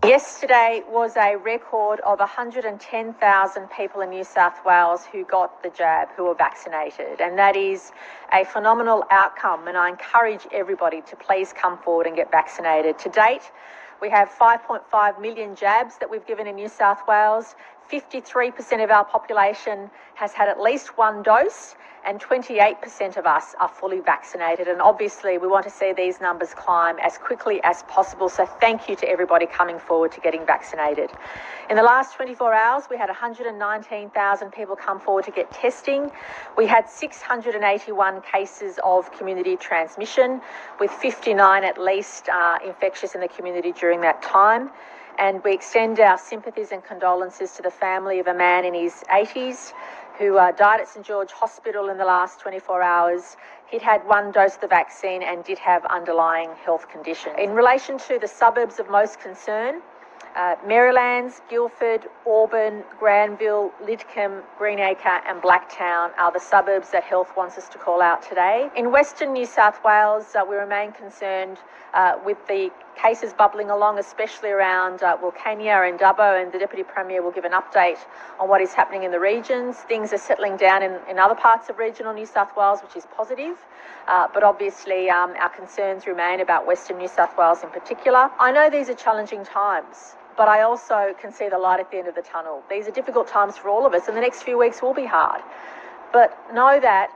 Yesterday was a record of 110,000 people in New South Wales who got the jab, who were vaccinated, and that is a phenomenal outcome, and I encourage everybody to please come forward and get vaccinated. To date, we have 5.5 million jabs that we've given in New South Wales. 53% of our population has had at least one dose, and 28% of us are fully vaccinated. And obviously, we want to see these numbers climb as quickly as possible. So thank you to everybody coming forward to getting vaccinated. In the last 24 hours, we had 119,000 people come forward to get testing. We had 681 cases of community transmission, with 59 at least infectious in the community during that time. And we extend our sympathies and condolences to the family of a man in his 80s who died at St George Hospital in the last 24 hours. He'd had one dose of the vaccine and did have underlying health conditions. In relation to the suburbs of most concern, Marylands, Guildford, Auburn, Granville, Lidcombe, Greenacre and Blacktown are the suburbs that Health wants us to call out today. In Western New South Wales, we remain concerned with the cases bubbling along, especially around Wilcannia and Dubbo, and the Deputy Premier will give an update on what is happening in the regions. Things are settling down in other parts of regional New South Wales, which is positive, but obviously our concerns remain about Western New South Wales in particular. I know these are challenging times, but I also can see the light at the end of the tunnel. These are difficult times for all of us, and the next few weeks will be hard. But know that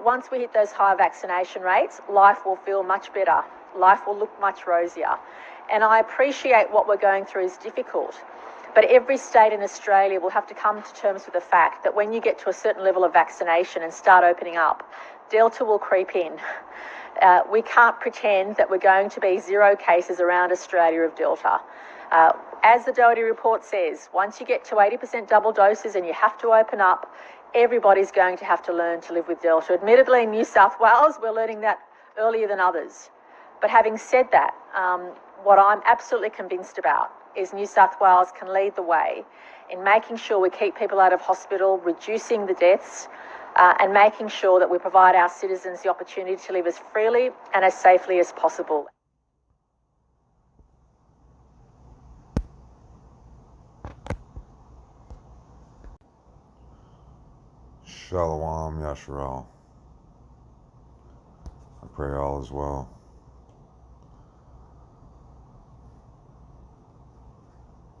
once we hit those high vaccination rates, life will feel much better. Life will look much rosier. And I appreciate what we're going through is difficult. But every state in Australia will have to come to terms with the fact that when you get to a certain level of vaccination and start opening up, Delta will creep in. We can't pretend that we're going to be zero cases around Australia of Delta. As the Doherty report says, once you get to 80% double doses and you have to open up, everybody's going to have to learn to live with Delta. Admittedly, in New South Wales, we're learning that earlier than others. But having said that, what I'm absolutely convinced about is New South Wales can lead the way in making sure we keep people out of hospital, reducing the deaths, and making sure that we provide our citizens the opportunity to live as freely and as safely as possible. Shalom Yasharal. I pray all is well.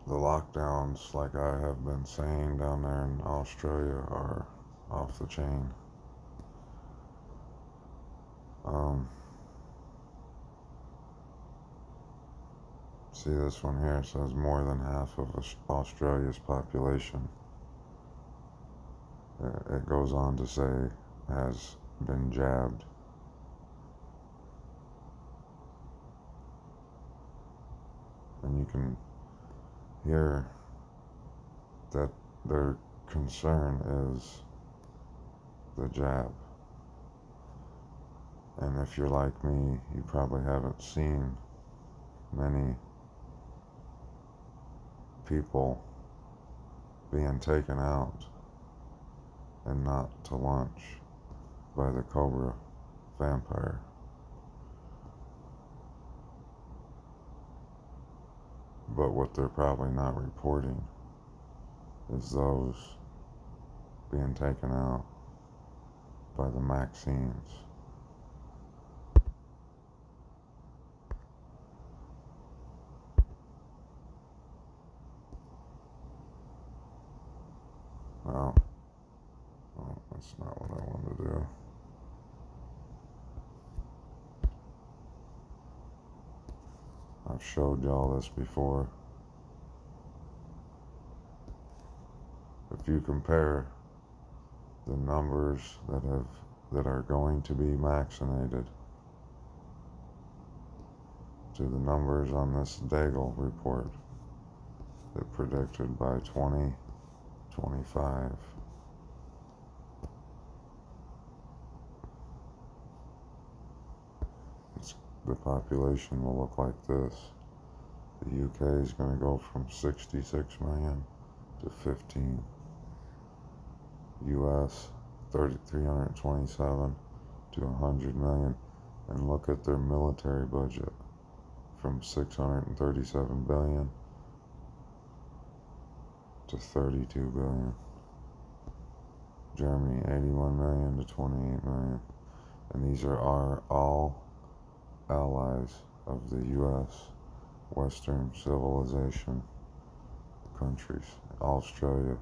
The lockdowns, like I have been saying down there in Australia, are off the chain. See this one here, it says more than half of Australia's population. It goes on to say has been jabbed. And you can hear that their concern is the jab. And if you're like me, you probably haven't seen many people being taken out and not to lunch by the Cobra vampire. But what they're probably not reporting is those being taken out by the Maxines. Well, that's not what I wanted to do. I've showed y'all this before. If you compare the numbers that are going to be vaccinated to the numbers on this Daigle report that predicted by 2025, the population will look like this. The UK is going to go from 66 million to 15. US 327 to 100 million. And look at their military budget, from 637 billion to 32 billion. Germany, 81 million to 28 million. And these are all allies of the U.S. Western civilization countries. Australia,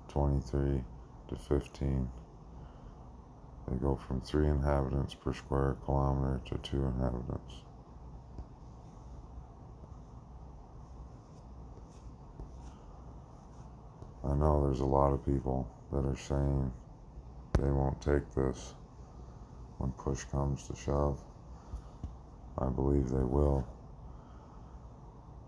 23 to 15. They go from 3 inhabitants per square kilometer to 2 inhabitants. I know there's a lot of people that are saying they won't take this when push comes to shove. I believe they will.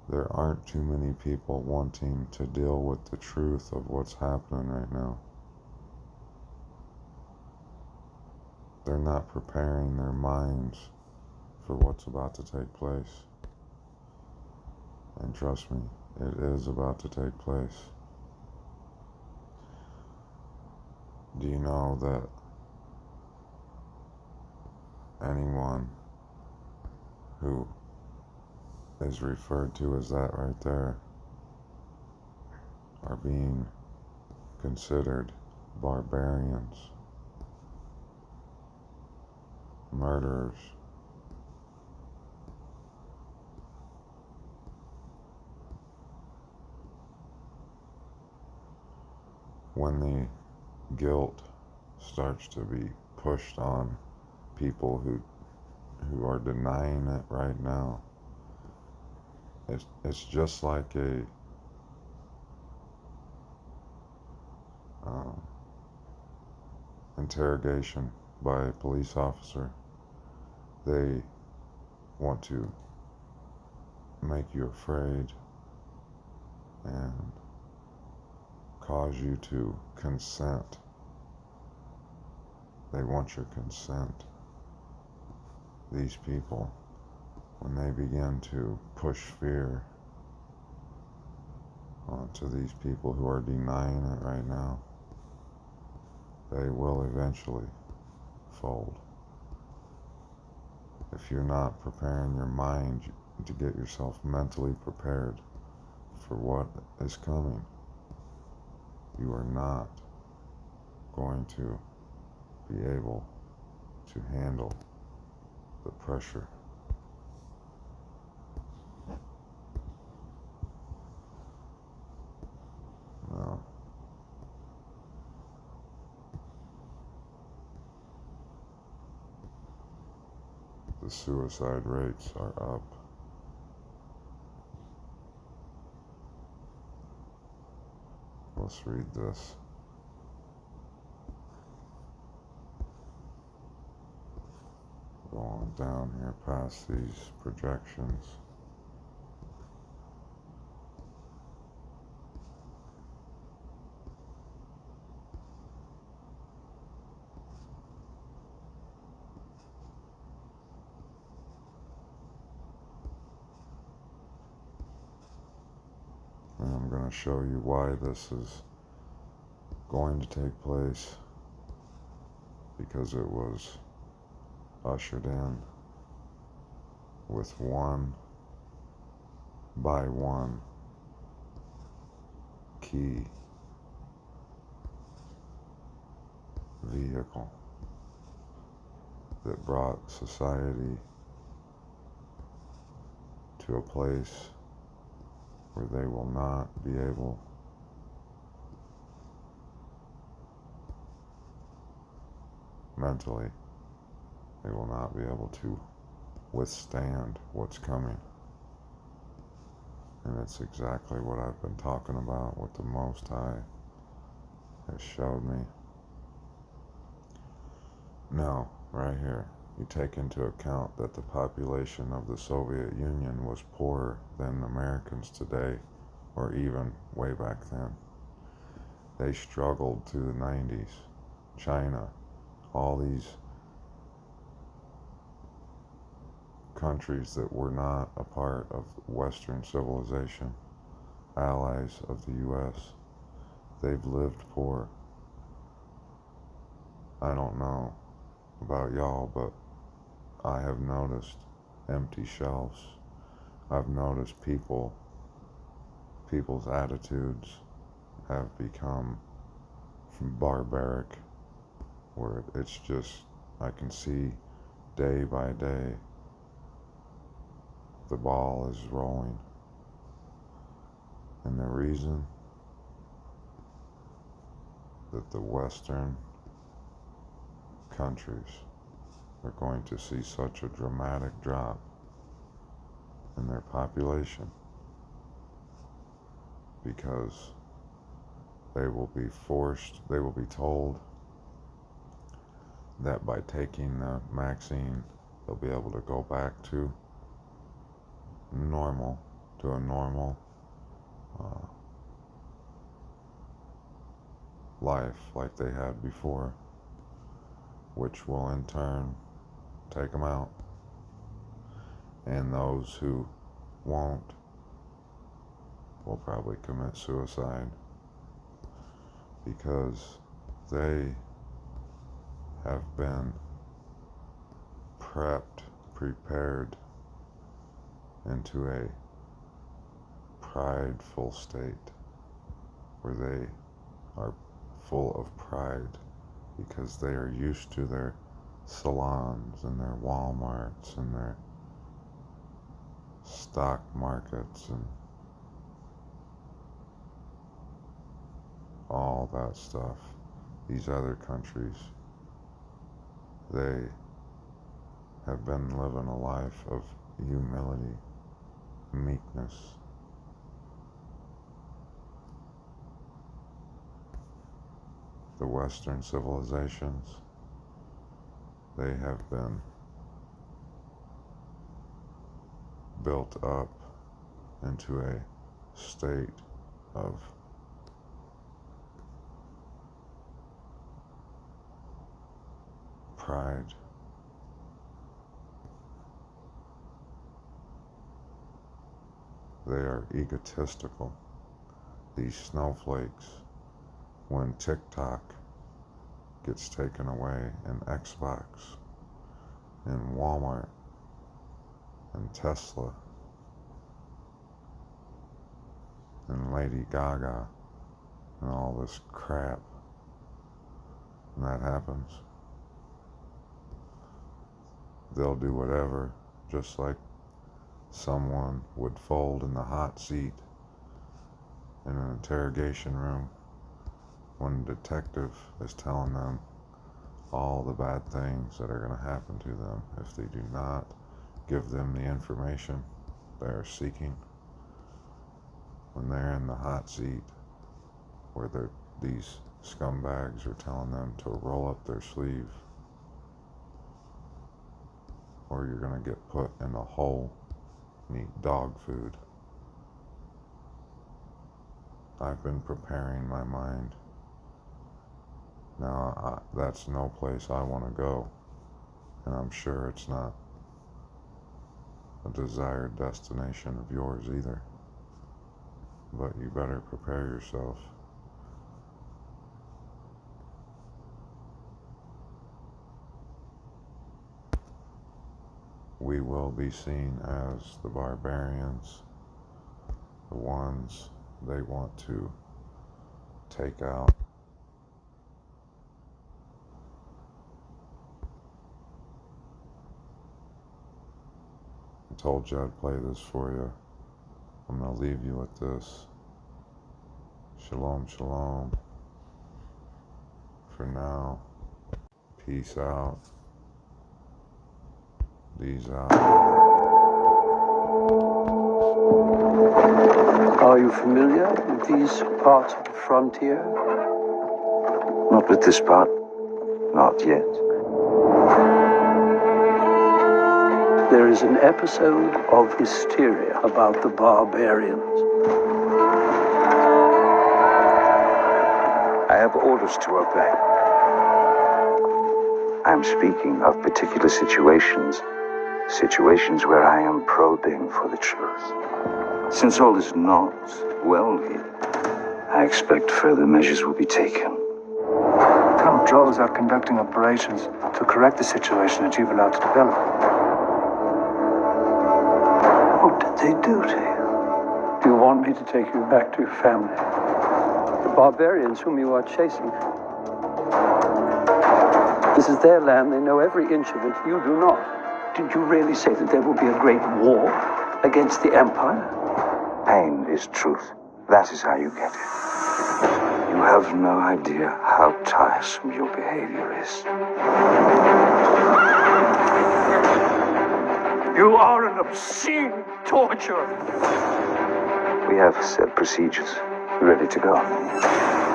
There aren't too many people wanting to deal with the truth of what's happening right now. They're not preparing their minds for what's about to take place. And trust me, it is about to take place. Do you know that anyone who is referred to as that right there are being considered barbarians, murderers? When the guilt starts to be pushed on people who are denying it right now, it's just like a interrogation by a police officer. They want to make you afraid and cause you to consent. They want your consent. These people, when they begin to push fear onto these people who are denying it right now, they will eventually fold. If you're not preparing your mind to get yourself mentally prepared for what is coming, you are not going to be able to handle the pressure. No. The suicide rates are up. Let's read this. Going down here past these projections. And I'm going to show you why this is going to take place, because it was ushered in with one by one key vehicle that brought society to a place where they will not be able mentally, they will not be able to withstand what's coming. And it's exactly what I've been talking about, what the Most High has showed me. Now, right here, you take into account that the population of the Soviet Union was poorer than Americans today, or even way back then. They struggled through the 90s. China, all these countries that were not a part of Western civilization, allies of the U.S., they've lived poor. I don't know about y'all, but I have noticed empty shelves. I've noticed people's attitudes have become barbaric, where it's just, I can see day by day the ball is rolling. And the reason that the Western countries are going to see such a dramatic drop in their population, because they will be told that by taking the vaccine, they'll be able to go back to a normal life like they had before, which will in turn take them out. And those who won't will probably commit suicide, because they have been prepared into a prideful state where they are full of pride because they are used to their salons and their Walmarts and their stock markets and all that stuff. These other countries, they have been living a life of humility, meekness. The Western civilizations, they have been built up into a state of pride. They are egotistical. These snowflakes, when TikTok gets taken away, and Xbox, and Walmart, and Tesla, and Lady Gaga, and all this crap, and that happens, they'll do whatever, just like someone would fold in the hot seat in an interrogation room when a detective is telling them all the bad things that are going to happen to them if they do not give them the information they are seeking. When they're in the hot seat where these scumbags are telling them to roll up their sleeve, or you're going to get put in a hole and eat dog food. I've been preparing my mind. Now, that's no place I want to go, and I'm sure it's not a desired destination of yours either. But you better prepare yourself. We will be seen as the barbarians, the ones they want to take out. I told you I'd play this for you. I'm going to leave you with this. Shalom, shalom. For now, peace out. These out. Are you familiar with these parts of the frontier? Not with this part. Not yet. There is an episode of hysteria about the barbarians. I have orders to obey. I am speaking of particular situations where I am probing for the truth. Since all is not well hid, I expect further measures will be taken. Count Droz are conducting operations to correct the situation that you've allowed to develop. What did they do to you? Do you want me to take you back to your family? The barbarians whom you are chasing. This is their land. They know every inch of it. You do not. Did you really say that there will be a great war against the Empire? Pain is truth. That is how you get it. You have no idea how tiresome your behavior is. You are an obscene torturer. We have set procedures ready to go.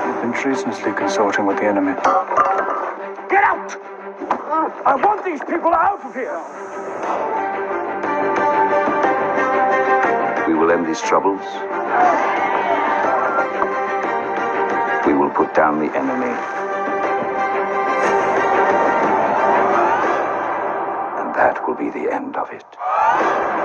You've been treasonously consorting with the enemy. Get out! I want these people out of here! We will end these troubles. We will put down the enemy. And that will be the end of it.